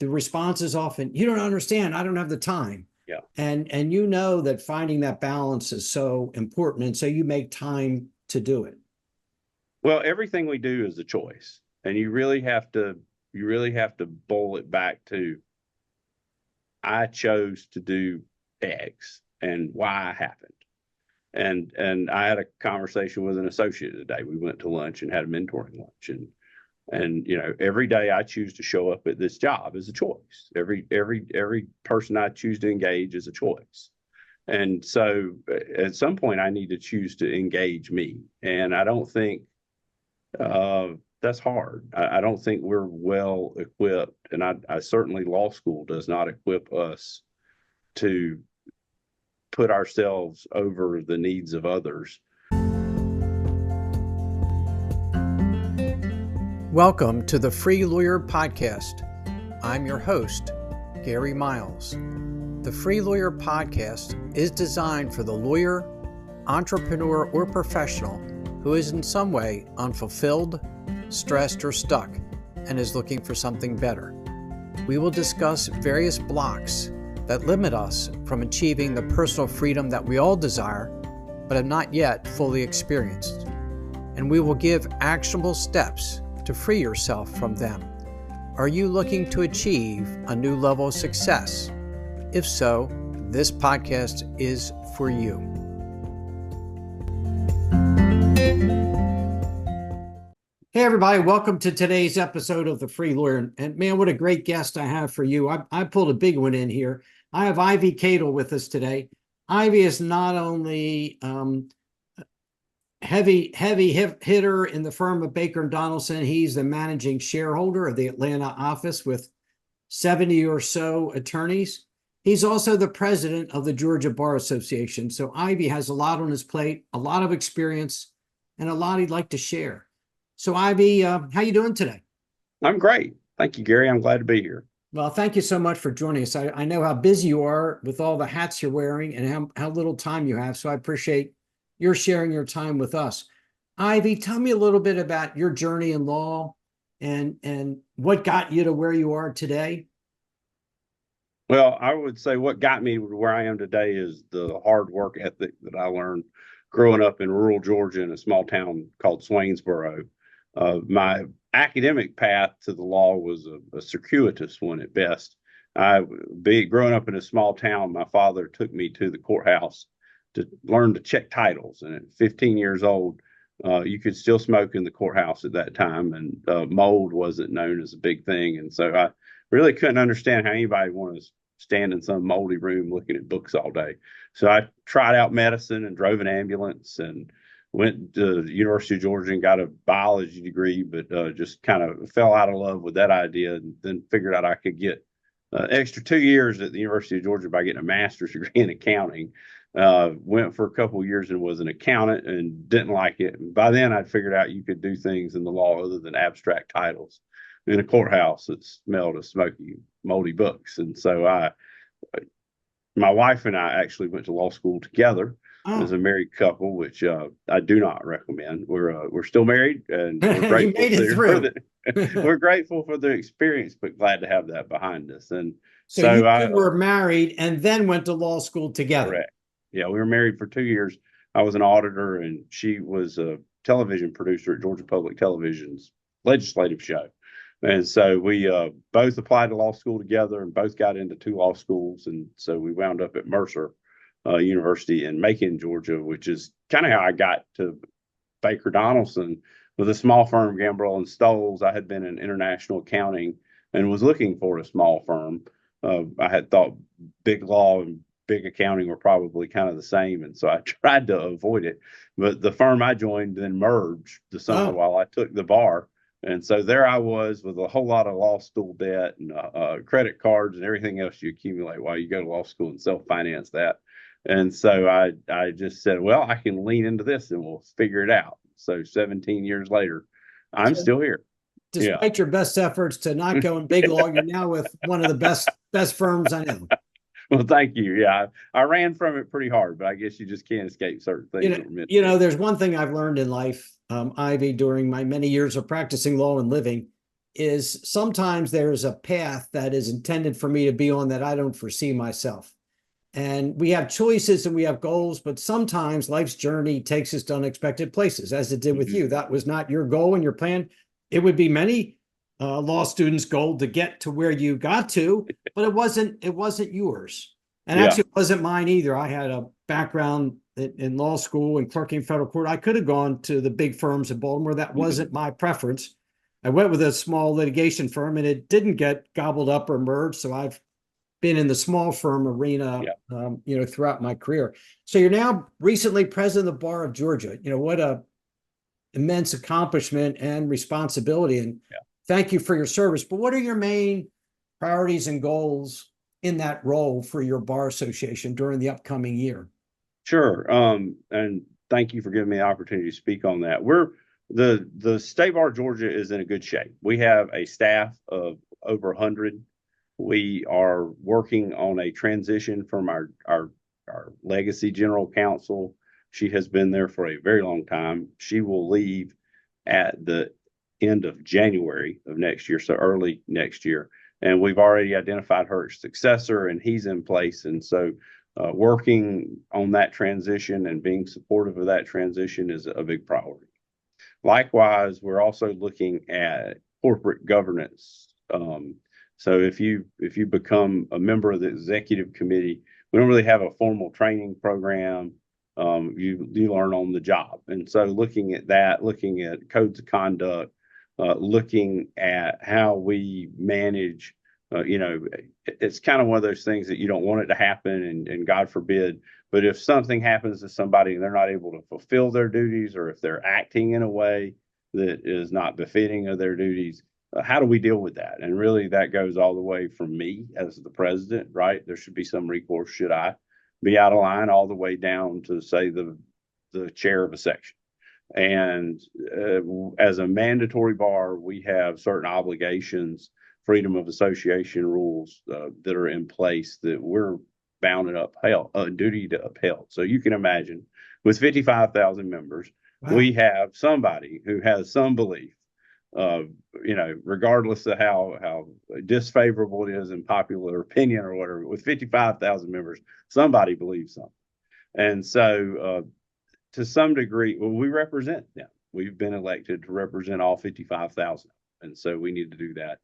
the response is often, you don't understand, I don't have the time. Yeah. And you know that finding that balance is so important. And so you make time to do it. Well, everything we do is a choice, and you really have to boil it back to I chose to do X and Y happened. And I had a conversation with an associate today. We went to lunch and had a mentoring lunch, and every day I choose to show up at this job is a choice. Every person I choose to engage is a choice. And so at some point I need to choose to engage me. And I don't think that's hard. I don't think we're well equipped, and I certainly law school does not equip us to put ourselves over the needs of others. Welcome to the Free Lawyer Podcast. I'm your host, Gary Miles. The Free Lawyer Podcast is designed for the lawyer, entrepreneur, or professional who is in some way unfulfilled, stressed, or stuck, and is looking for something better. We will discuss various blocks that limit us from achieving the personal freedom that we all desire, but have not yet fully experienced. And we will give actionable steps to free yourself from them. Are you looking to achieve a new level of success? If so, this podcast is for you. Hey, everybody. Welcome to today's episode of The Free Lawyer. And man, what a great guest I have for you. I pulled a big one in here. I have Ivy Cadle with us today. Ivy is not only heavy hitter in the firm of Baker & Donelson. He's the managing shareholder of the Atlanta office with 70 or so attorneys. He's also the president of the Georgia Bar Association. So Ivy has a lot on his plate, a lot of experience, and a lot he'd like to share. So Ivy, how you doing today? I'm great. Thank you, Gary. I'm glad to be here. Well, thank you so much for joining us. I know how busy you are with all the hats you're wearing and how little time you have. So I appreciate your sharing your time with us. Ivy, tell me a little bit about your journey in law and what got you to where you are today. Well, I would say what got me where I am today is the hard work ethic that I learned growing up in rural Georgia in a small town called Swainsboro. My academic path to the law was a circuitous one at best. Growing up in a small town, my father took me to the courthouse to learn to check titles. And at 15 years old, you could still smoke in the courthouse at that time, and mold wasn't known as a big thing. And so I really couldn't understand how anybody wanted to stand in some moldy room looking at books all day. So I tried out medicine and drove an ambulance and went to the University of Georgia and got a biology degree, but just kind of fell out of love with that idea, and then figured out I could get extra 2 years at the University of Georgia by getting a master's degree in accounting. Went for a couple of years and was an accountant and didn't like it. And by then I'd figured out you could do things in the law other than abstract titles in a courthouse that smelled of smoky, moldy books. And so my wife and I actually went to law school together as a married couple, which I do not recommend. We're still married, and we're grateful. You made it through. We're grateful for the experience, but glad to have that behind us. And so you two were married and then went to law school together. Correct. Yeah, we were married for 2 years. I was an auditor, and she was a television producer at Georgia Public Television's legislative show. And so we both applied to law school together and both got into two law schools. And so we wound up at Mercer University in Macon, Georgia, which is kind of how I got to Baker Donelson with a small firm, Gambrell and Stolz. I had been in international accounting and was looking for a small firm. I had thought big law and big accounting were probably kind of the same, and so I tried to avoid it. But the firm I joined then merged the summer while I took the bar. And so there I was with a whole lot of law school debt and credit cards and everything else you accumulate while you go to law school and self-finance that. And so I just said, well, I can lean into this and we'll figure it out. So 17 years later, I'm still here. Despite your best efforts to not go in big law, you're now with one of the best firms I know. Well, thank you. Yeah, I ran from it pretty hard, but I guess you just can't escape certain things. There's one thing I've learned in life, Ivy, during my many years of practicing law and living. is sometimes there's a path that is intended for me to be on that I don't foresee myself. And we have choices and we have goals, but sometimes life's journey takes us to unexpected places, as it did with you. That was not your goal and your plan. It would be many law students' goal to get to where you got to, but it wasn't yours. And actually, it wasn't mine either. I had a background in law school and clerking federal court. I could have gone to the big firms in Baltimore. That wasn't my preference. I went with a small litigation firm and it didn't get gobbled up or merged. So I've been in the small firm arena, throughout my career. So you're now recently president of the Bar of Georgia. What a immense accomplishment and responsibility. And thank you for your service. But what are your main priorities and goals in that role for your bar association during the upcoming year? Sure. And thank you for giving me the opportunity to speak on that. The State Bar of Georgia is in a good shape. We have a staff of over 100. We are working on a transition from our legacy general counsel. She has been there for a very long time. She will leave at the end of January of next year, so early next year. And we've already identified her successor, and he's in place. And so working on that transition and being supportive of that transition is a big priority. Likewise, we're also looking at corporate governance. So if you become a member of the executive committee, we don't really have a formal training program. You learn on the job. And so looking at that, looking at codes of conduct, looking at how we manage, it's kind of one of those things that you don't want it to happen, and God forbid, but if something happens to somebody and they're not able to fulfill their duties, or if they're acting in a way that is not befitting of their duties, how do we deal with that? And really that goes all the way from me as the president, right? There should be some recourse should I be out of line, all the way down to, say, the chair of a section. And as a mandatory bar, we have certain obligations, freedom of association rules that are in place that we're bound and upheld, duty to uphold. So you can imagine with 55,000 members, we have somebody who has some belief, regardless of how disfavorable it is in popular opinion or whatever, with 55,000 members, somebody believes something. And so to some degree, we represent them. We've been elected to represent all 55,000. And so we need to do that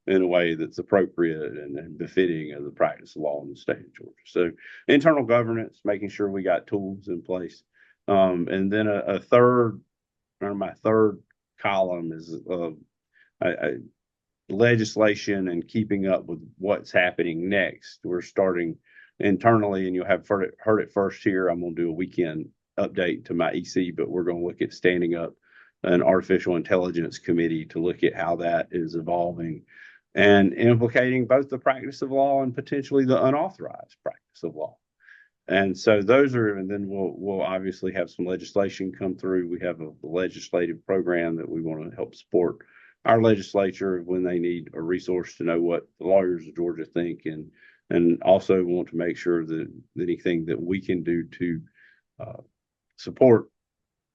in a way that's appropriate and befitting of the practice of law in the state of Georgia. So internal governance, making sure we got tools in place. And then my third column is legislation and keeping up with what's happening next. We're starting internally, and you'll have heard it first here. I'm going to do a weekend update to my EC, but we're going to look at standing up an artificial intelligence committee to look at how that is evolving and implicating both the practice of law and potentially the unauthorized practice of law. And so those are, and then we'll obviously have some legislation come through. We have a legislative program that we want to help support our legislature when they need a resource to know what the lawyers of Georgia think, and also want to make sure that anything that we can do to support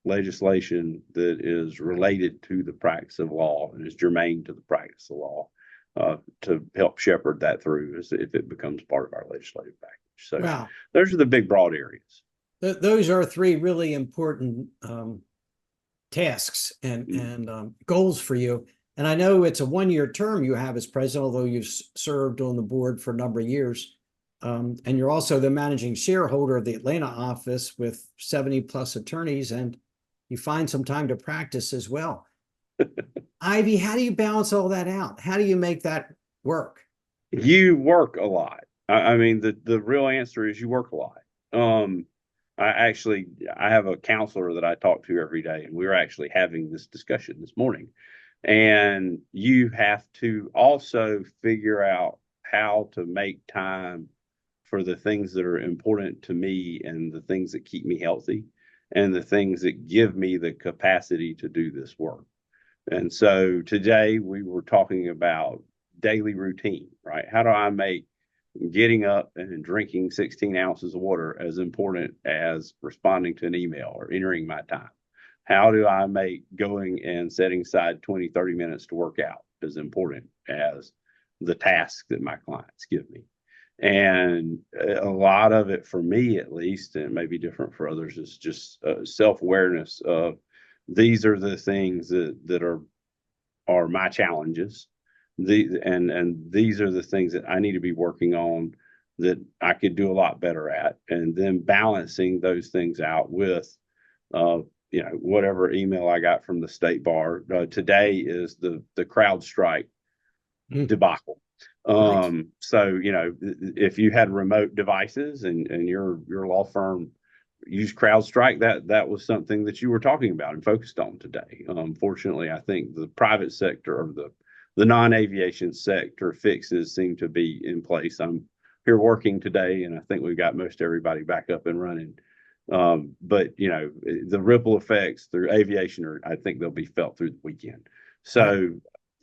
legislation that is related to the practice of law and is germane to the practice of law, to help shepherd that through as if it becomes part of our legislative package. So those are the big broad areas. Those are three really important tasks and goals for you. And I know it's a one-year term you have as president, although you've served on the board for a number of years. And you're also the managing shareholder of the Atlanta office with 70 plus attorneys, and you find some time to practice as well. Ivy, how do you balance all that out? How do you make that work? You work a lot. I mean, the real answer is you work a lot. I have a counselor that I talk to every day, and we were actually having this discussion this morning. And you have to also figure out how to make time for the things that are important to me and the things that keep me healthy and the things that give me the capacity to do this work. And so today we were talking about daily routine, right? How do I make getting up and drinking 16 ounces of water as important as responding to an email or entering my time? How do I make going and setting aside 20, 30 minutes to work out as important as the task that my clients give me? And a lot of it, for me at least, and it may be different for others, is just self-awareness of these are the things that are my challenges. And these are the things that I need to be working on that I could do a lot better at, and then balancing those things out with whatever email I got from the state bar. Today is the CrowdStrike debacle. Right. So, if you had remote devices and your law firm used CrowdStrike, that was something that you were talking about and focused on today. Fortunately, I think the private sector or the non-aviation sector fixes seem to be in place. I'm here working today, and I think we've got most everybody back up and running. But the ripple effects through aviation I think they'll be felt through the weekend. So,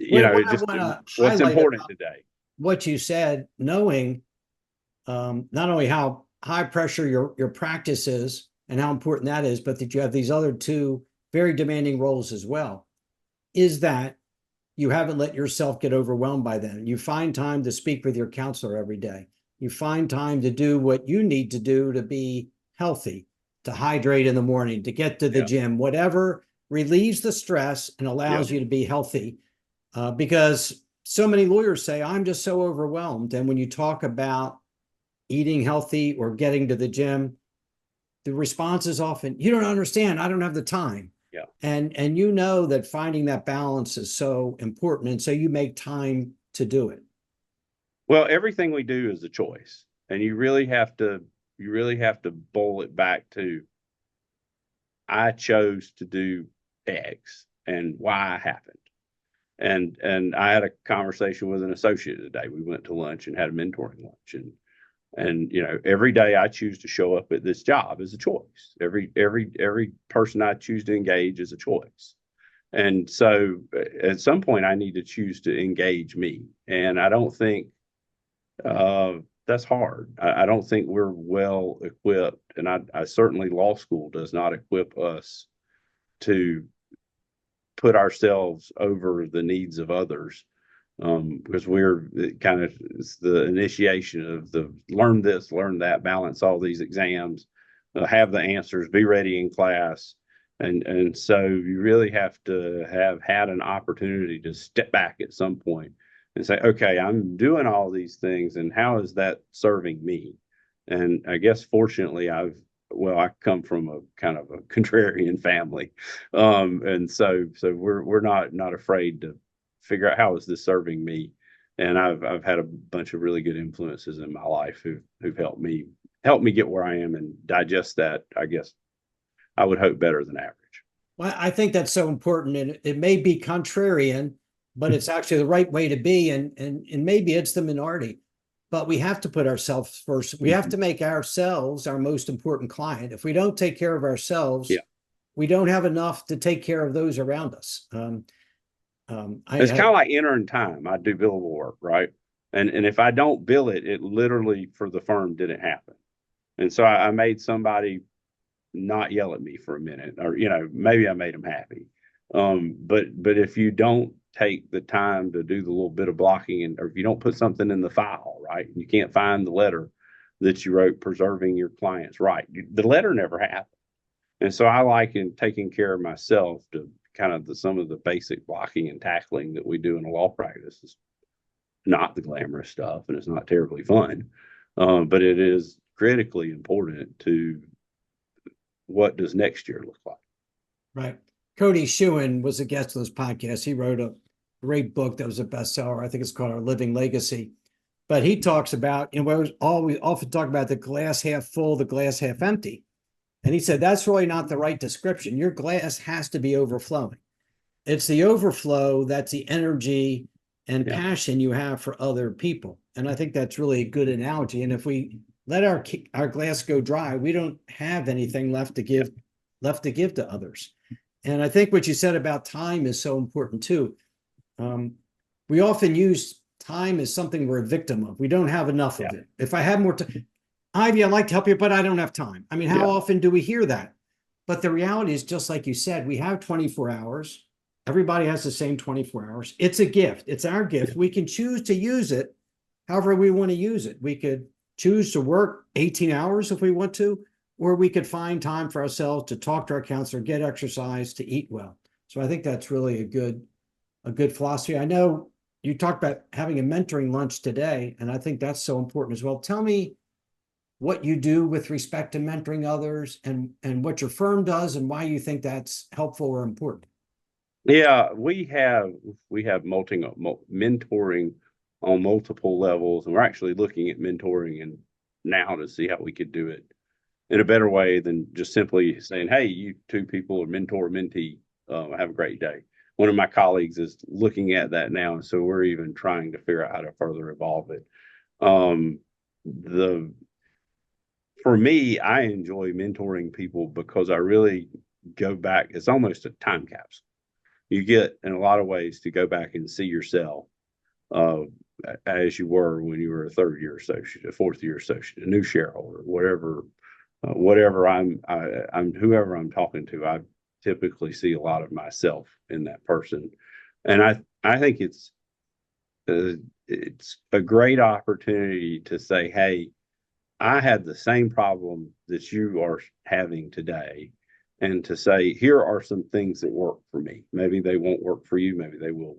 What I just want to what's highlight important today. what you said, knowing not only how high pressure your practice is and how important that is, but that you have these other two very demanding roles as well, is that you haven't let yourself get overwhelmed by them. You find time to speak with your counselor every day. You find time to do what you need to do to be healthy, to hydrate in the morning, to get to the gym, whatever relieves the stress and allows you to be healthy. Because so many lawyers say, I'm just so overwhelmed. And when you talk about eating healthy or getting to the gym, the response is often, you don't understand, I don't have the time. Yeah. And that finding that balance is so important. And so you make time to do it. Well, everything we do is a choice. And you really have to boil it back to, I chose to do X and Y happened. And I had a conversation with an associate today. We went to lunch and had a mentoring lunch, and every day I choose to show up at this job is a choice. Every person I choose to engage is a choice. And so at some point I need to choose to engage me. And I don't think that's hard. I don't think we're well equipped, and I certainly law school does not equip us to put ourselves over the needs of others, because we're it's the initiation of the learn this, learn that, balance all these exams, have the answers, be ready in class. And so you really have to have had an opportunity to step back at some point and say, okay, I'm doing all these things, and how is that serving me? And I guess fortunately I come from a kind of a contrarian family. And so we're not afraid to figure out, how is this serving me? And I've had a bunch of really good influences in my life who've helped me get where I am and digest that, I guess I would hope, better than average. Well, I think that's so important, and it may be contrarian, but it's actually the right way to be. And maybe it's the minority, but we have to put ourselves first. We have to make ourselves our most important client. If we don't take care of ourselves, we don't have enough to take care of those around us. It's kind of like entering time. I do billable work, right? And if I don't bill it, it literally for the firm didn't happen. And so I made somebody not yell at me for a minute, or maybe I made them happy. But if you don't take the time to do the little bit of blocking, or if you don't put something in the file, right, and you can't find the letter that you wrote preserving your client's right, the letter never happened. And so I like in taking care of myself to kind of some of the basic blocking and tackling that we do in a law practice. Is not the glamorous stuff, and it's not terribly fun, but it is critically important to what does next year look like. Right. Cody Shewan was a guest of this podcast. He wrote a great book that was a bestseller. I think it's called Our Living Legacy. But he talks about, we often talk about the glass half full, the glass half empty. And he said, that's really not the right description. Your glass has to be overflowing. It's the overflow that's the energy and passion you have for other people. And I think that's really a good analogy. And if we let our glass go dry, we don't have anything left to give to others. And I think what you said about time is so important too. We often use time as something we're a victim of. We don't have enough of it. If I had more time, Ivy, I'd like to help you, but I don't have time. I mean, how often do we hear that? But the reality is, just like you said, we have 24 hours. Everybody has the same 24 hours. It's a gift. It's our gift. We can choose to use it however we want to use it. We could choose to work 18 hours if we want to, or we could find time for ourselves to talk to our counselor, get exercise, to eat well. So I think that's really a good philosophy. I know you talked about having a mentoring lunch today, and I think that's so important as well. Tell me what you do with respect to mentoring others, and what your firm does, and why you think that's helpful or important. Yeah, we have mentoring on multiple levels, and we're actually looking at mentoring and now to see how we could do it in a better way than just simply saying, "Hey, you two people are mentor mentee, have a great day." One of my colleagues is looking at that now, and so we're even trying to figure out how to further evolve it. Um, the For me, I enjoy mentoring people because I really go back. It's almost a time capsule. You get in a lot of ways to go back and see yourself uh, as you were when you were a third year associate, a fourth year associate, a new shareholder, whatever I'm whoever I'm talking to. I typically see a lot of myself in that person, and I think it's a great opportunity to say, hey, I had the same problem that you are having today, and to say, here are some things that work for me. Maybe they won't work for you, maybe they will.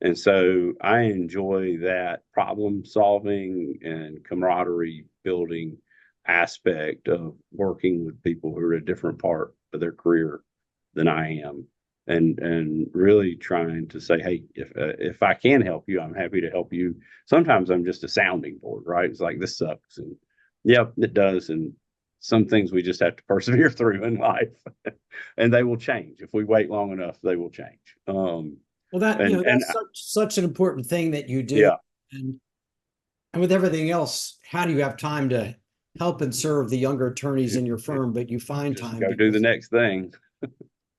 And so I enjoy that problem solving and camaraderie building aspect of working with people who are at a different part of their career than I am. And really trying to say, hey, if I can help you, I'm happy to help you. Sometimes I'm just a sounding board, right? It's like, this sucks, and yep, it does. And some things we just have to persevere through in life, and they will change if we wait long enough. They will change. Well, that, And that's such an important thing that you do. yeah, And with everything else, how do you have time to help and serve the younger attorneys in your firm? But you find just time go do the because next thing.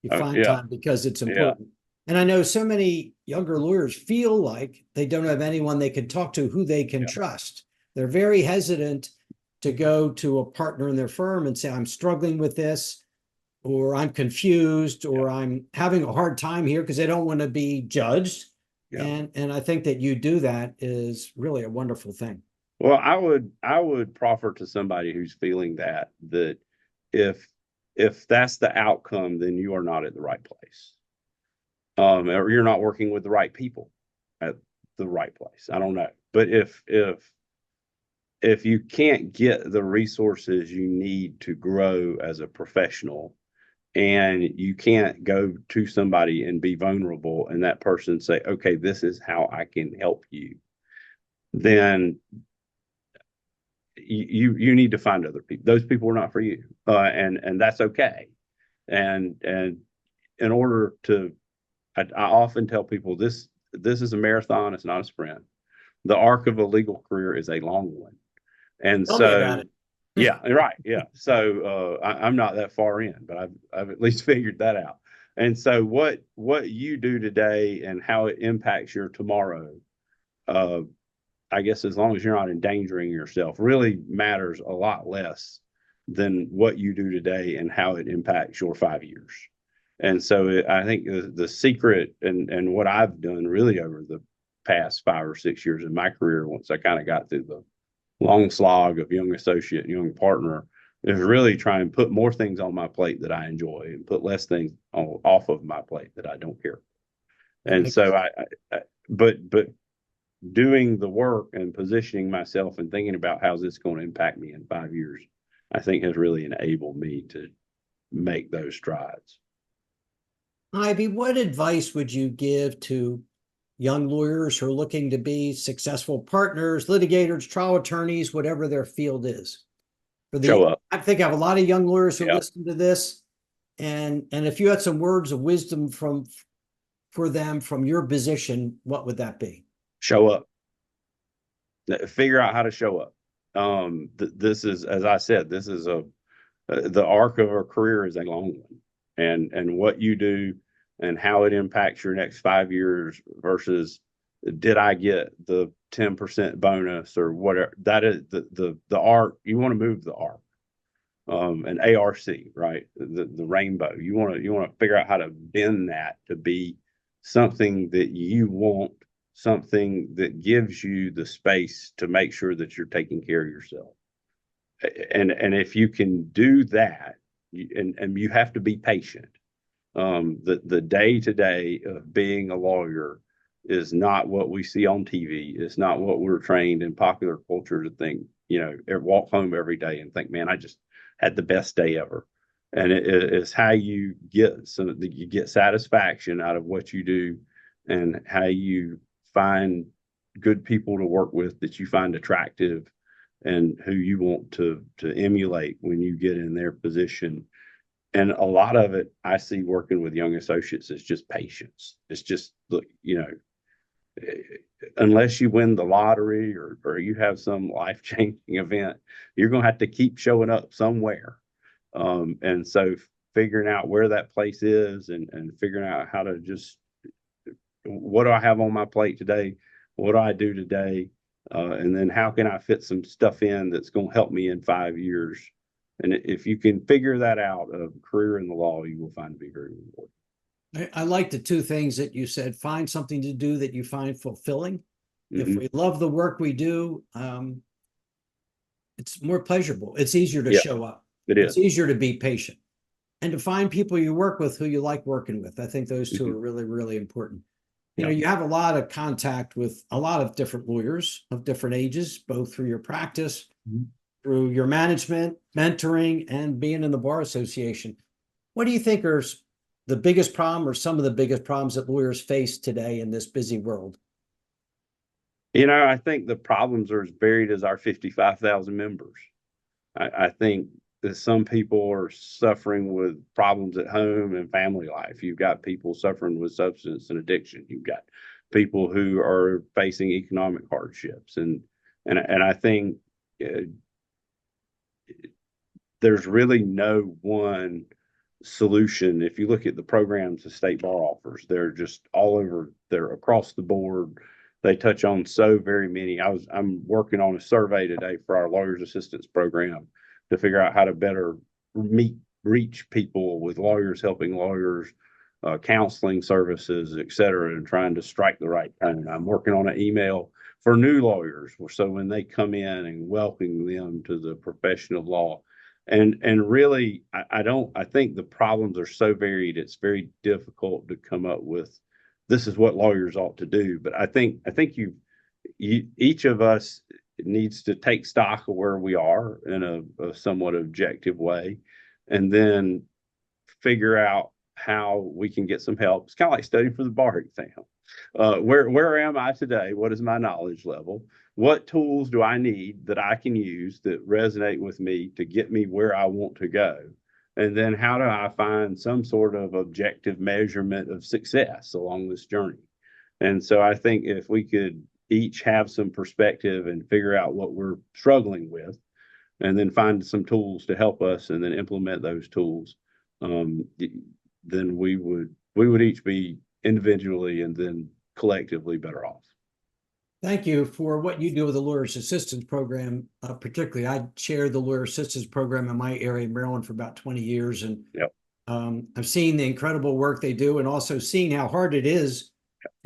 Yeah, it's yeah, important. And I know so many younger lawyers feel like they don't have anyone they can talk to who they can yeah, trust. They're very hesitant to go to a partner in their firm and say, I'm struggling with this, or I'm confused, yeah, or I'm having a hard time here, because they don't want to be judged. yeah. And I think that you do that is really a wonderful thing. Well, I would proffer to somebody who's feeling that if if that's the outcome, then you are not at the right place, or you're not working with the right people at the right place. I don't know, but if you can't get the resources you need to grow as a professional, and you can't go to somebody and be vulnerable, and that person say, okay, this is how I can help you, then you need to find other people. Those people are not for you, and that's okay. And in order to, I often tell people, this is a marathon, it's not a sprint. The arc of a legal career is a long one. And Tell me about so, it. yeah, right. Yeah. So I'm not that far in, but I've at least figured that out. And so what you do today and how it impacts your tomorrow, uh, I guess as long as you're not endangering yourself, really matters a lot less than what you do today and how it impacts your 5 years. And so I think the secret and what I've done really over the past 5 or 6 years in my career, once I kind of got through the long slog of young associate and young partner, is really try and put more things on my plate that I enjoy and put less things off of my plate that I don't care. That And makes so but doing the work and positioning myself and thinking about how's this going to impact me in 5 years, I think has really enabled me to make those strides. Ivy, what advice would you give to young lawyers who are looking to be successful partners, litigators, trial attorneys, whatever their field is? Show up. I think I have a lot of young lawyers who Yeah. listen to this, and if you had some words of wisdom for them from your position, what would that be? Show up. Figure out how to show up. This is, as I said, this is the arc of a career is a long one, and what you do and how it impacts your next 5 years versus did I get the 10% bonus or whatever. That is the arc. You want to move the arc. an ARC, right? The rainbow. You want to figure out how to bend that to be something that you want, something that gives you the space to make sure that you're taking care of yourself. And if you can do that, and you have to be patient. The day to day of being a lawyer is not what we see on TV. It's not what we're trained in popular culture to think. Walk home every day and think, man, I just had the best day ever. And it's how you get satisfaction out of what you do, and how you find good people to work with that you find attractive, and who you want to emulate when you get in their position. And a lot of it I see working with young associates is just patience. It's just, look, unless you win the lottery or you have some life-changing event, you're going to have to keep showing up somewhere. And so figuring out where that place is, and figuring out how to just, what do I have on my plate today? What do I do today? And then how can I fit some stuff in that's going to help me in 5 years? And if you can figure that out, a career in the law, you will find to be very rewarding. I like the two things that you said. Find something to do that you find fulfilling. If we love the work we do, it's more pleasurable. It's easier to show up. It's easier to be patient, and to find people you work with who you like working with. I think those two are really, really important. You have a lot of contact with a lot of different lawyers of different ages, both through your practice, through your management, mentoring, and being in the bar association. What do you think are the biggest problem, or some of the biggest problems that lawyers face today in this busy world? I think the problems are as varied as our 55,000 members. I think that some people are suffering with problems at home and family life. You've got people suffering with substance and addiction. You've got people who are facing economic hardships. And I think there's really no one solution. If you look at the programs the state bar offers, they're just all over, they're across the board. They touch on so very many. I'm working on a survey today for our lawyers assistance program to figure out how to better reach people with lawyers helping lawyers, counseling services, et cetera, and trying to strike the right tone. I'm working on an email for new lawyers, so when they come in, and welcoming them to the profession of law. And really, I think the problems are so varied, it's very difficult to come up with, this is what lawyers ought to do. But I think each of us needs to take stock of where we are in a somewhat objective way, and then figure out how we can get some help. It's kind of like studying for the bar exam. Where am I today? What is my knowledge level? What tools do I need that I can use that resonate with me to get me where I want to go? And then how do I find some sort of objective measurement of success along this journey? And so I think if we could each have some perspective and figure out what we're struggling with, and then find some tools to help us, and then implement those tools, then we would each be individually and then collectively better off. Thank you for what you do with the Lawyers Assistance Program. Particularly, I chair the Lawyer Assistance Program in my area in Maryland for about 20 years. And I've seen the incredible work they do, and also seen how hard it is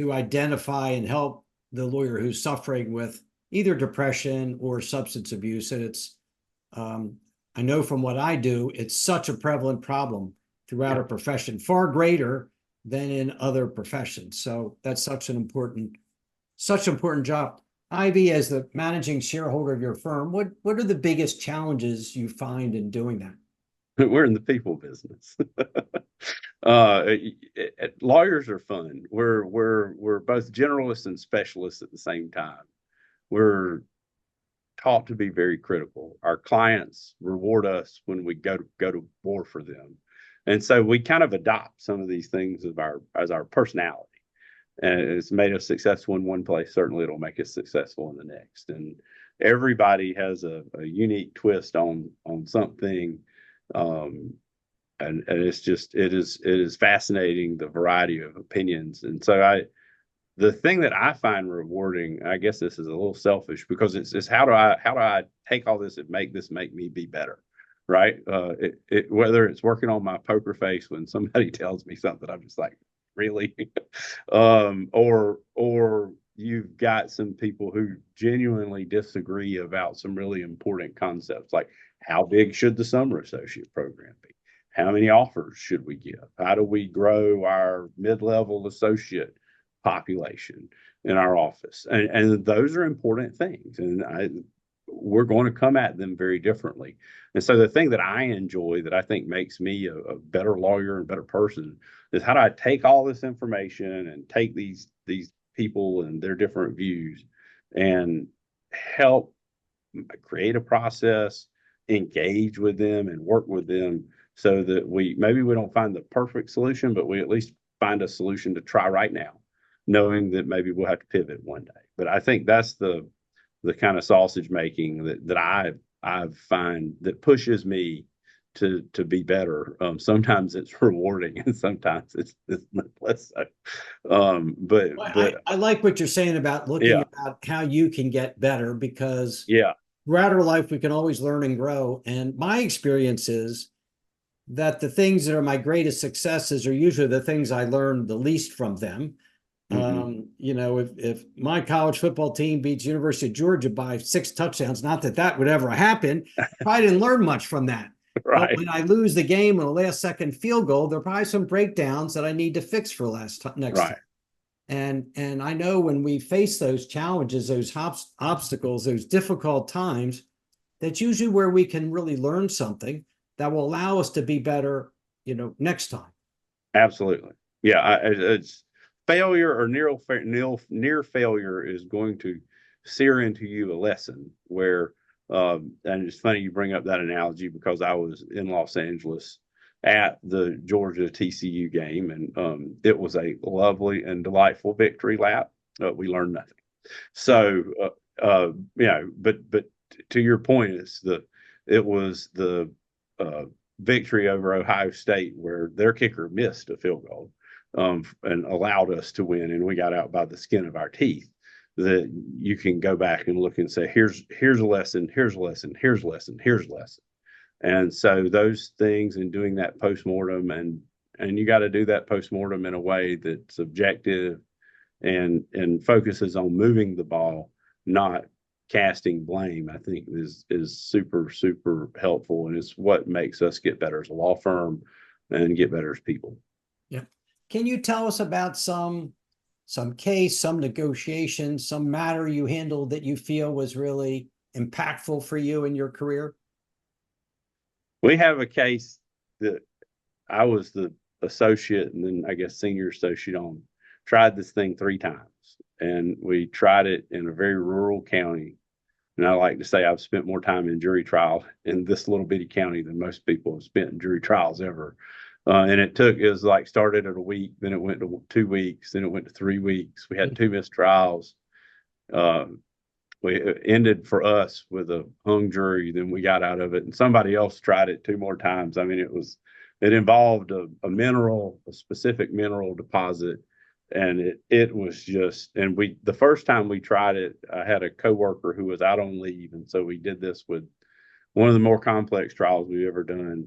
to identify and help the lawyer who's suffering with either depression or substance abuse. And it's, I know from what I do, it's such a prevalent problem throughout our profession, far greater than in other professions. So that's such an important job. Ivy, as the managing shareholder of your firm, what are the biggest challenges you find in doing that? We're in the people business. Lawyers are fun. We're both generalists and specialists at the same time. We're taught to be very critical. Our clients reward us when we go to war for them, and so we kind of adopt some of these things as our personality. And it's made us successful in one place. Certainly, it'll make us successful in the next. And everybody has a unique twist on something. And it is fascinating, the variety of opinions. And so the thing that I find rewarding, I guess this is a little selfish, because it's how do I take all this and make me be better? right? Whether it's working on my poker face when somebody tells me something, I'm just like, really? Or you've got some people who genuinely disagree about some really important concepts, like how big should the summer associate program be? How many offers should we give? How do we grow our mid-level associate population in our office? And those are important things. And we're going to come at them very differently. And so the thing that I enjoy that I think makes me a better lawyer and better person is how do I take all this information and take these people and their different views and help create a process, engage with them and work with them so that maybe we don't find the perfect solution, but we at least find a solution to try right now, knowing that maybe we'll have to pivot one day. But I think that's the kind of sausage making that I find that pushes me to be better. Sometimes it's rewarding and sometimes it's less so. I like what you're saying about looking about how you can get better, because throughout our life we can always learn and grow. And my experience is that the things that are my greatest successes are usually the things I learned the least from them. You know, if my college football team beats University of Georgia by 6 touchdowns, not that that would ever happen, I didn't learn much from that. Right. But when I lose the game on a last second field goal, there are probably some breakdowns that I need to fix for next time. And I know when we face those challenges, those obstacles, those difficult times, that's usually where we can really learn something that will allow us to be better, you know, next time. Absolutely. Yeah. It's failure or near failure is going to sear into you a lesson where, and it's funny you bring up that analogy because I was in Los Angeles at the Georgia TCU game, and it was a lovely and delightful victory lap. We learned nothing. So, you know, but to your point, it was the victory over Ohio State where their kicker missed a field goal and allowed us to win, and we got out by the skin of our teeth. That you can go back and look and say, here's a lesson, here's a lesson, here's a lesson, here's a lesson. And so those things and doing that postmortem, and you got to do that postmortem in a way that's objective and focuses on moving the ball, not casting blame, I think is super, super helpful. And it's what makes us get better as a law firm and get better as people. Yeah. Can you tell us about some case, some negotiation, some matter you handled that you feel was really impactful for you in your career? We have a case that I was the associate and then I guess senior associate on. Tried this thing 3 times, and we tried it in a very rural county. And I like to say I've spent more time in jury trial in this little bitty county than most people have spent in jury trials ever. And it was like started at a week, then it went to 2 weeks, then it went to 3 weeks. We had 2 missed trials. We ended for us with a hung jury, then we got out of it, and somebody else tried it 2 more times. I mean, it involved a specific mineral deposit, and it was just, and the first time we tried it, I had a coworker who was out on leave, and so we did this with one of the more complex trials we've ever done.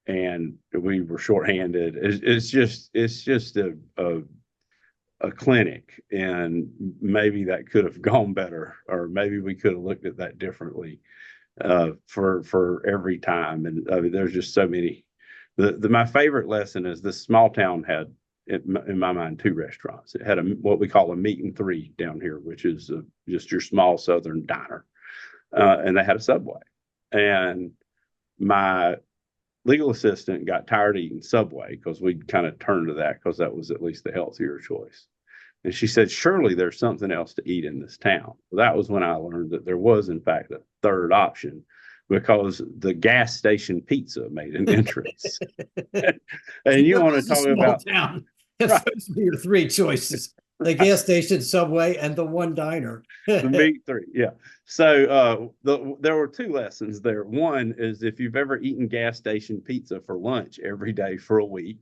And we were shorthanded. It's just a clinic, and maybe that could have gone better, or maybe we could have looked at that differently for every time. And I mean, there's just so many. My favorite lesson is this small town had, in my mind, 2 restaurants. It had what we call a meat and 3 down here, which is just your small Southern diner, and they had a Subway. And my legal assistant got tired of eating Subway because we'd kind of turned to that because that was at least the healthier choice. And she said, surely there's something else to eat in this town. Well, that was when I learned that there was, in fact, a third option, because the gas station pizza made an entrance. And you want to talk about town. Right. Those are your 3 choices. The gas station, Subway, and the one diner. The meat 3, yeah. So there were 2 lessons there. One is if you've ever eaten gas station pizza for lunch every day for a week,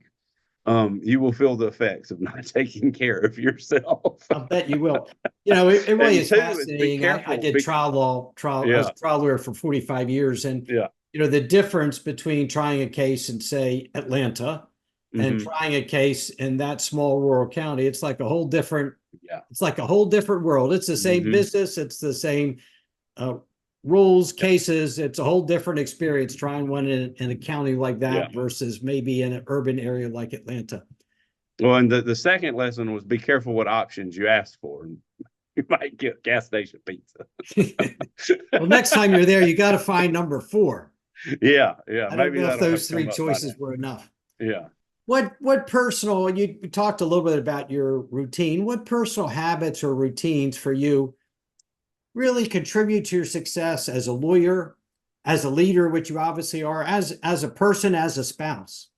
you will feel the effects of not taking care of yourself. I'll bet you will. It really And is two is be fascinating. I careful. did I was Yeah, a trial lawyer for 45 years. And, yeah. the difference between trying a case in, say, Atlanta and Hmm. trying a case in that small rural county, it's like a whole different, Yeah. it's like a whole different world. It's the same Hmm. business. It's the same rules, cases. It's a whole different experience trying one in a county like Yeah. that versus maybe in an urban area like Atlanta. Well, and the second lesson was be careful what options you ask for. You might get gas station pizza. Well, next time you're there, you got to find number 4. Yeah, yeah. I don't Maybe know if that'll those have three come up by choices now. were enough. Yeah. What personal, you talked a little bit about your routine. What personal habits or routines for you really contribute to your success as a lawyer, as a leader, which you obviously are, as a person, as a spouse?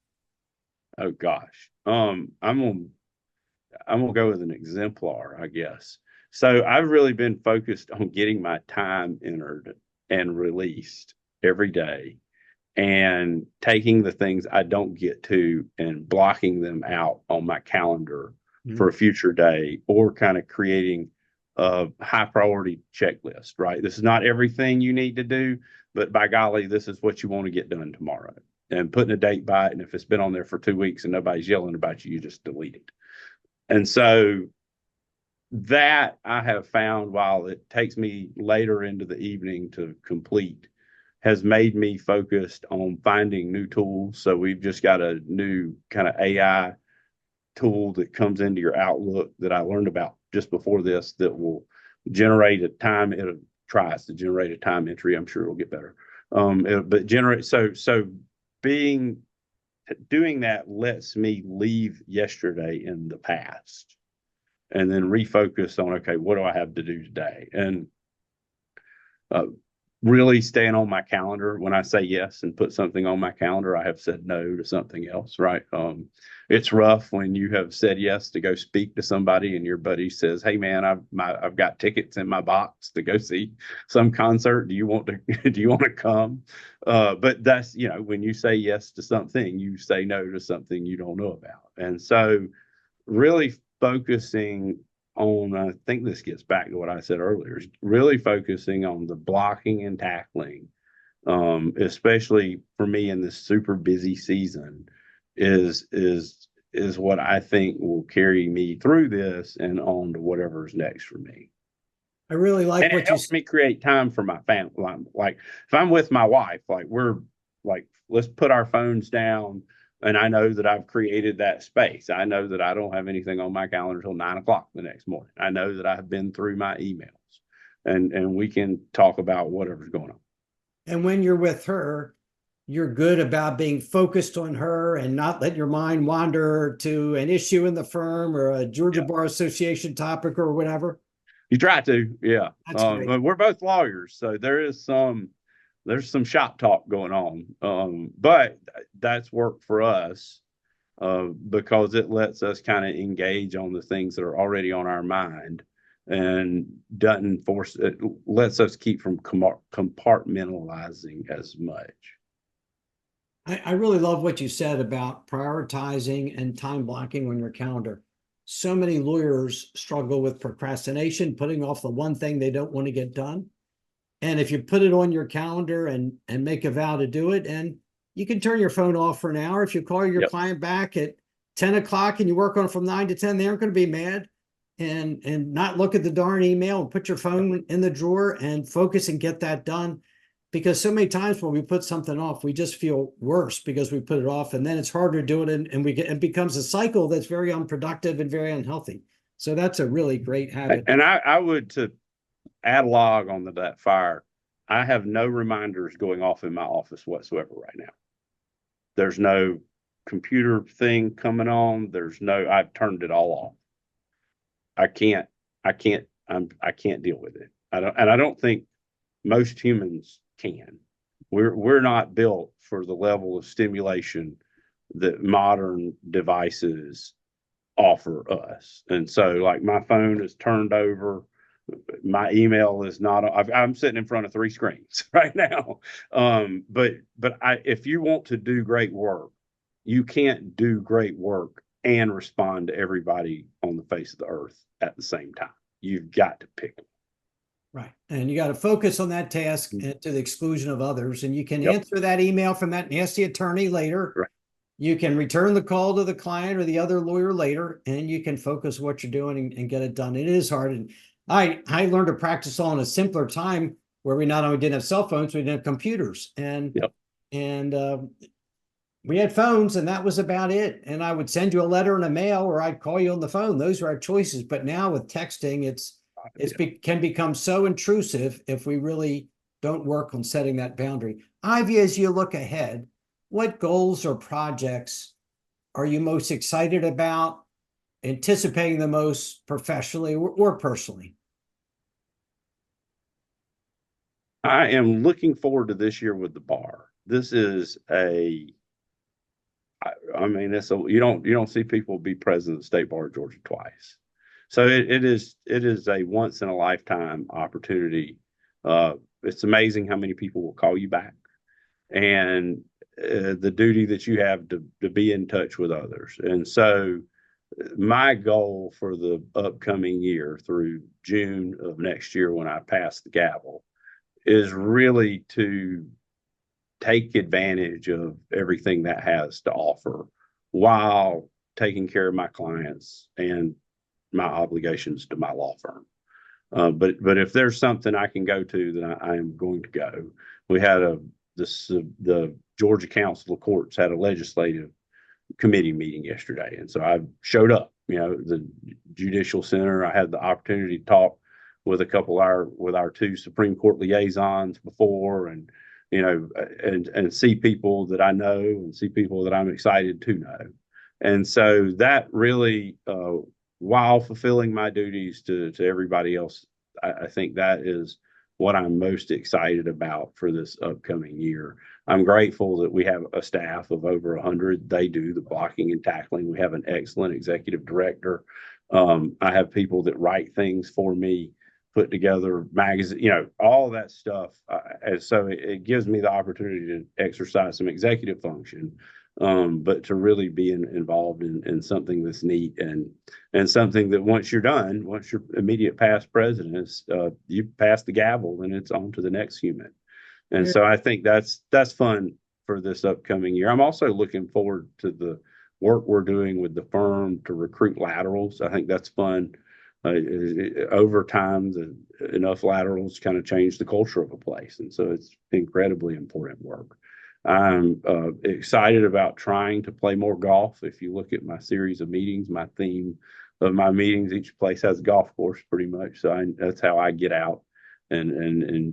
Oh gosh. I'm gonna go with an exemplar, I guess. So I've really been focused on getting my time entered and released every day, and taking the things I don't get to and blocking them out on my calendar for a future day, or kind of creating a high priority checklist, right? This is not everything you need to do, but by golly, this is what you want to get done tomorrow. And putting a date by it. And if it's been on there for 2 weeks and nobody's yelling about you, you just delete it. And so that I have found, while it takes me later into the evening to complete, has made me focused on finding new tools. So we've just got a new kind of AI tool that comes into your Outlook that I learned about just before this, that will generate a time. It tries to generate a time entry. I'm sure it'll get better. But generate, so being doing that lets me leave yesterday in the past and then refocus on, okay, what do I have to do today? And uh, really staying on my calendar. When I say yes and put something on my calendar, I have said no to something else, right? It's rough when you have said yes to go speak to somebody and your buddy says, hey man, I've got tickets in my box to go see some concert. Do you want to come? But that's, when you say yes to something, you say no to something you don't know about. And so really focusing on, I think this gets back to what I said earlier, is really focusing on the blocking and tackling, especially for me in this super busy season, is what I think will carry me through this and on to whatever's next for me. I really like And it what you helps me create time for my family. Like if I'm with my wife, like let's put our phones down. And I know that I've created that space. I know that I don't have anything on my calendar until 9 o'clock the next morning. I know that I have been through my emails, and we can talk about whatever's going on. And when you're with her, you're good about being focused on her and not let your mind wander to an issue in the firm or a Georgia Yeah. Bar Association topic or whatever. You try to, yeah. That's great. We're both lawyers, so there's some shop talk going on. But that's work for us, because it lets us kind of engage on the things that are already on our mind, and doesn't force it, lets us keep from compartmentalizing as much. I really love what you said about prioritizing and time blocking on your calendar. So many lawyers struggle with procrastination, putting off the one thing they don't want to get done. And if you put it on your calendar and make a vow to do it, and you can turn your phone off for an hour. If you call your Yep. client back at 10 o'clock and you work on it from 9 to 10, they aren't going to be mad, and not look at the darn email, and put your phone in the drawer and focus and get that done. Because so many times when we put something off, we just feel worse because we put it off, and then it's harder to do it. And it becomes a cycle that's very unproductive and very unhealthy. So that's a really great habit. And I would, to add log on to that fire, I have no reminders going off in my office whatsoever right now. There's no computer thing coming on. I've turned it all off. I can't deal with it. I don't think most humans can. We're not built for the level of stimulation that modern devices offer us. And so, like, my phone is turned over. My email is not. I'm sitting in front of 3 screens right now. But if you want to do great work, you can't do great work and respond to everybody on the face of the earth at the same time. You've got to pick them. Right. And you got to focus on that task to the exclusion of others. And you can Yep. answer that email from that nasty attorney later. Right. You can return the call to the client or the other lawyer later, and you can focus what you're doing and get it done. It is hard. And I learned to practice all in a simpler time where we not only didn't have cell phones, we didn't have computers. And, Yep. we had phones, and that was about it. And I would send you a letter in a mail, or I'd call you on the phone. Those were our choices. But now with texting, can become so intrusive if we really don't work on setting that boundary. Ivy, as you look ahead, what goals or projects are you most excited about, anticipating the most professionally or personally? I am looking forward to this year with the bar. This is you don't see people be president of the state bar of Georgia twice. So it is a once in a lifetime opportunity. It's amazing how many people will call you back, and the duty that you have to be in touch with others. And so my goal for the upcoming year through June of next year, when I pass the gavel, is really to take advantage of everything that has to offer while taking care of my clients and my obligations to my law firm. But if there's something I can go to, then I am going to go. We had the Georgia Council of Courts had a legislative committee meeting yesterday, and so I showed up. The Judicial Center. I had the opportunity to talk with a couple with our two Supreme Court liaisons before, and and see people that I know and see people that I'm excited to know. And so that really, while fulfilling my duties to everybody else, I think that is what I'm most excited about for this upcoming year. I'm grateful that we have a staff of over 100. They do the blocking and tackling. We have an excellent executive director. I have people that write things for me, put together magazine, all that stuff. And so it gives me the opportunity to exercise some executive function, but to really be involved in something that's neat and something that once you're done, once you're immediate past presidents, you pass the gavel and it's on to the next human. And so I think that's fun for this upcoming year. I'm also looking forward to the work we're doing with the firm to recruit laterals. I think that's fun. Over time, enough laterals kind of change the culture of a place. And so it's incredibly important work. I'm excited about trying to play more golf. If you look at my series of meetings, my theme of my meetings, each place has a golf course pretty much. So that's how I get out and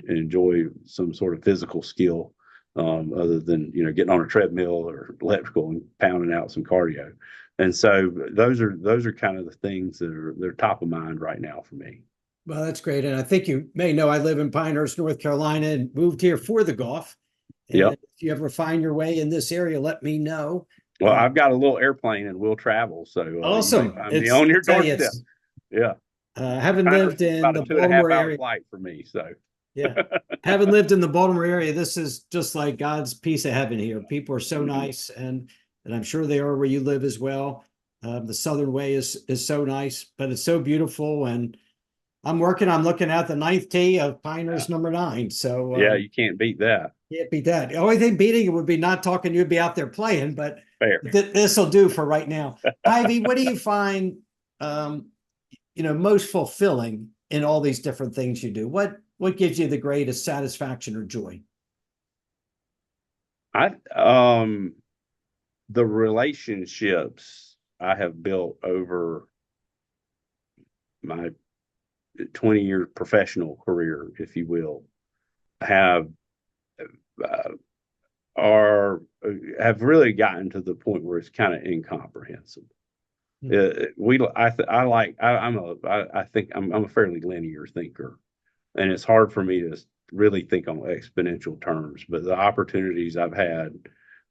enjoy some sort of physical skill, other than, getting on a treadmill or electrical and pounding out some cardio. And so those are kind of the things they're top of mind right now for me. Well, that's great. And I think you may know I live in Pinehurst, North Carolina, and moved here for the golf. And Yep. if you ever find your way in this area, let me know. Well, I've got a little airplane and we'll travel. So awesome. I'm on your doorstep. Yeah. Haven't lived in the Baltimore area. Flight for me. So yeah, haven't lived in the Baltimore area. This is just like God's piece of heaven here. People are so nice, and I'm sure they are where you live as well. The Southern Way is so nice, but it's so beautiful. And I'm looking at the 9th tee of Pinehurst number 9. So yeah, you can't beat that. Can't beat that. The only thing beating it would be not talking. You'd be out there playing, but this will do for right now. Ivy, what do you find, most fulfilling in all these different things you do? What gives you the greatest satisfaction or joy? The relationships I have built over my 20-year professional career, if you will, have really gotten to the point where it's kind of incomprehensible. I think I'm a fairly linear thinker, and it's hard for me to really think on exponential terms. But the opportunities I've had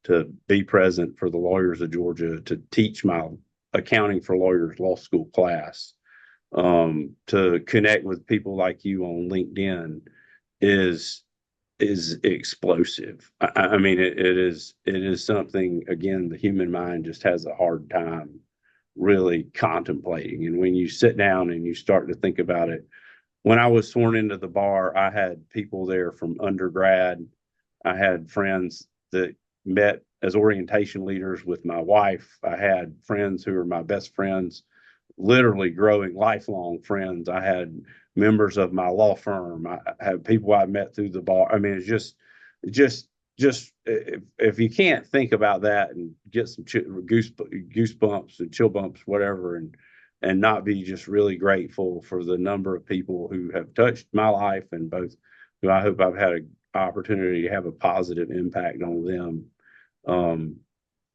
to be present for the lawyers of Georgia, to teach my accounting for lawyers law school class, to connect with people like you on LinkedIn is is explosive. I mean, it is something, again, the human mind just has a hard time really contemplating. And when you sit down and you start to think about it, when I was sworn into the bar, I had people there from undergrad. I had friends that met as orientation leaders with my wife. I had friends who were my best friends, literally growing lifelong friends. I had members of my law firm. I had people I met through the bar. I mean, it's just if you can't think about that and get some goosebumps and chill bumps, whatever, and not be just really grateful for the number of people who have touched my life, and both who I hope I've had an opportunity to have a positive impact on them.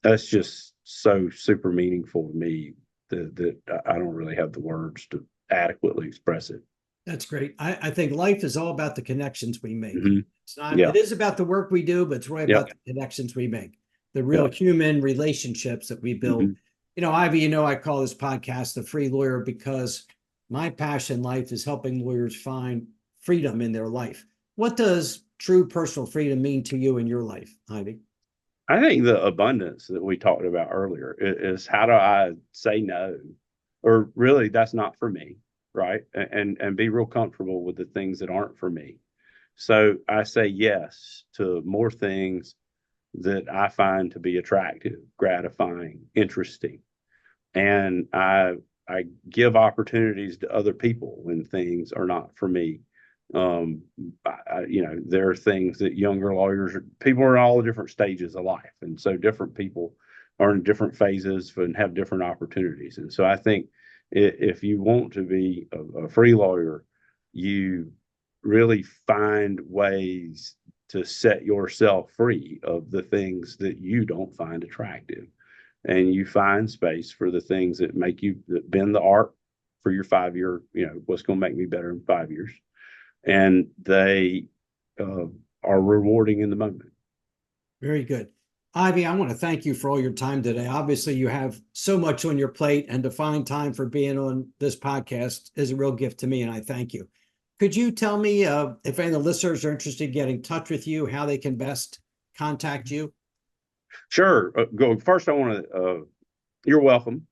That's just so super meaningful to me that I don't really have the words to adequately express it. That's great. I think life is all about the connections we make. Mhm. It's not, Yeah. it is about the work we do, but it's really Yeah. about the connections we make, the real Yeah. human relationships that we build. Mhm. Ivy, I call this podcast The Free Lawyer because my passion in life is helping lawyers find freedom in their life. What does true personal freedom mean to you in your life, Ivy? I think the abundance that we talked about earlier is how do I say no, or really that's not for me, right? And be real comfortable with the things that aren't for me. So I say yes to more things that I find to be attractive, gratifying, interesting. And I give opportunities to other people when things are not for me. There are things that younger lawyers, people are in all different stages of life, and so different people are in different phases and have different opportunities. And so I think if you want to be a free lawyer, you really find ways to set yourself free of the things that you don't find attractive, and you find space for the things that make you, that bend the arc for your 5 year, what's going to make me better in 5 years, and they are rewarding in the moment. Very good. Ivy, I want to thank you for all your time today. Obviously, you have so much on your plate, and to find time for being on this podcast is a real gift to me, and I thank you. Could you tell me if any of the listeners are interested in getting in touch with you, how they can best contact you? Sure. First, I want to. You're welcome,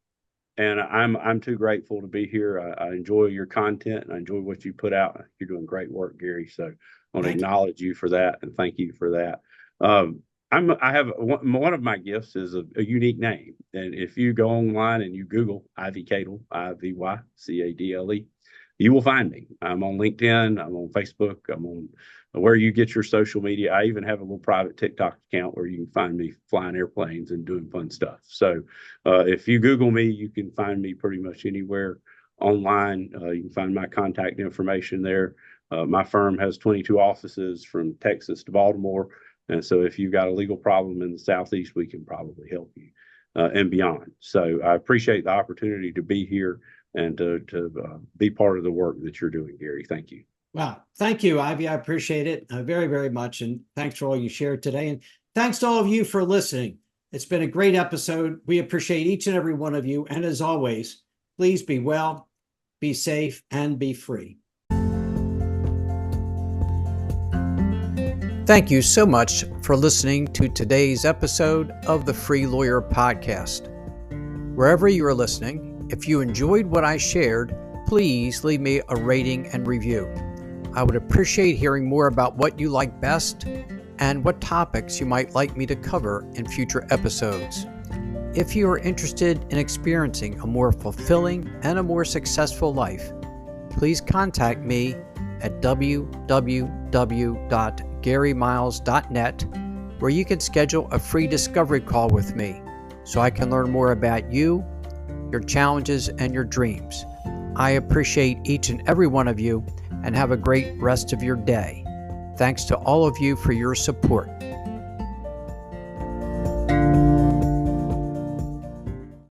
and I'm too grateful to be here. I enjoy your content, and I enjoy what you put out. You're doing great work, Gary. So I want to acknowledge you for that, and thank you for that. I have one of my gifts is a unique name, and if you go online and you Google Ivy Cadle, IvyCadle, you will find me. I'm on LinkedIn. I'm on Facebook. I'm on where you get your social media. I even have a little private TikTok account where you can find me flying airplanes and doing fun stuff. So if you Google me, you can find me pretty much anywhere online. You can find my contact information there. My firm has 22 offices from Texas to Baltimore. And so if you've got a legal problem in the Southeast, we can probably help you and beyond. So I appreciate the opportunity to be here and to be part of the work that you're doing, Gary. Thank you. Wow. Thank you, Ivy. I appreciate it very, very much. And thanks for all you shared today. And thanks to all of you for listening. It's been a great episode. We appreciate each and every one of you. And as always, please be well, be safe, and be free. Thank you so much for listening to today's episode of the Free Lawyer Podcast. Wherever you are listening, if you enjoyed what I shared, please leave me a rating and review. I would appreciate hearing more about what you like best and what topics you might like me to cover in future episodes. If you are interested in experiencing a more fulfilling and a more successful life, please contact me at www.garymiles.net, where you can schedule a free discovery call with me so I can learn more about you, your challenges, and your dreams. I appreciate each and every one of you, and have a great rest of your day. Thanks to all of you for your support.